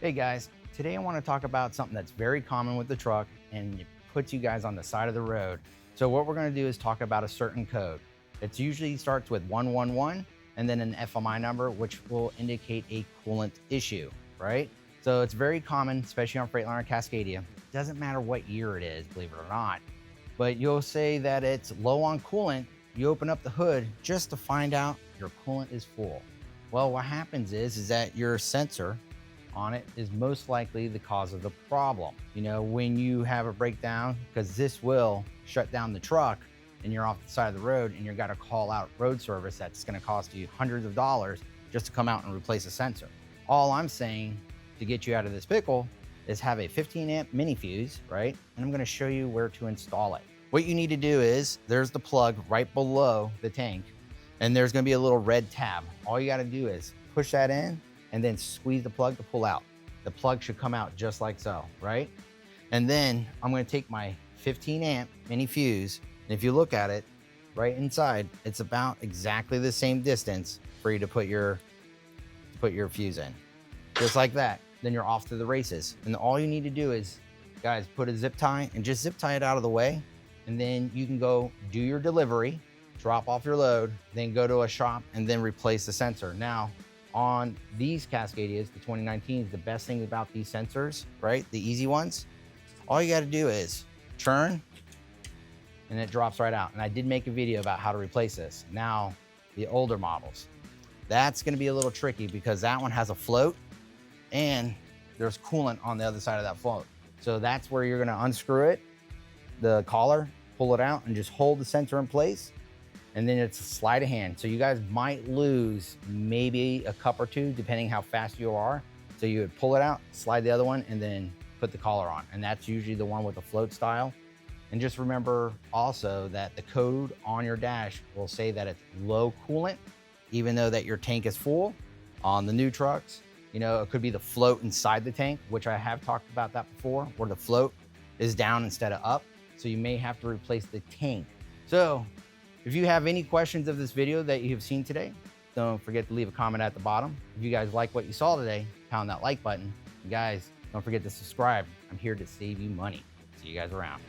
Hey guys, today I want to talk about something that's very common with the truck and it puts you guys on the side of the road. So what we're going to do is talk about a certain code. It usually starts with 111 and then an FMI number, which will indicate a coolant issue, right? So it's very common, especially on Freightliner Cascadia. Doesn't matter what year it is, believe it or not, but you'll say that it's low on coolant. You open up the hood just to find out your coolant is full. Well, what happens is that your sensor on it is most likely the cause of the problem. You know, when you have a breakdown, because this will shut down the truck and you're off the side of the road and you've got to call out road service, that's going to cost you hundreds of dollars just to come out and replace a sensor. All I'm saying to get you out of this pickle is have a 15 amp mini fuse, right? And I'm going to show you where to install it. What you need to do is there's the plug right below the tank and there's going to be a little red tab. All you got to do is push that in and then squeeze the plug to pull out. The plug should come out just like so, right? And then I'm gonna take my 15 amp mini fuse, and if you look at it, right inside, it's about exactly the same distance for you to put your fuse in. Just like that, then you're off to the races. And all you need to do is, guys, put a zip tie and just zip tie it out of the way, and then you can go do your delivery, drop off your load, then go to a shop and then replace the sensor. Now, on these Cascadias, the 2019s, the best thing about these sensors, right, the easy ones, all you got to do is turn and it drops right out. And I did make a video about how to replace this. Now, the older models, that's going to be a little tricky because that one has a float and there's coolant on the other side of that float. So that's where you're going to unscrew it, the collar, pull it out and just hold the sensor in place. And then it's a sleight of hand. So you guys might lose maybe a cup or two, depending how fast you are. So you would pull it out, slide the other one, and then put the collar on. And that's usually the one with the float style. And just remember also that the code on your dash will say that it's low coolant, even though that your tank is full. On the new trucks, you know, it could be the float inside the tank, which I have talked about that before, where the float is down instead of up. So you may have to replace the tank. So if you have any questions of this video that you have seen today, don't forget to leave a comment at the bottom. If you guys like what you saw today, pound that like button. And guys, don't forget to subscribe. I'm here to save you money. See you guys around.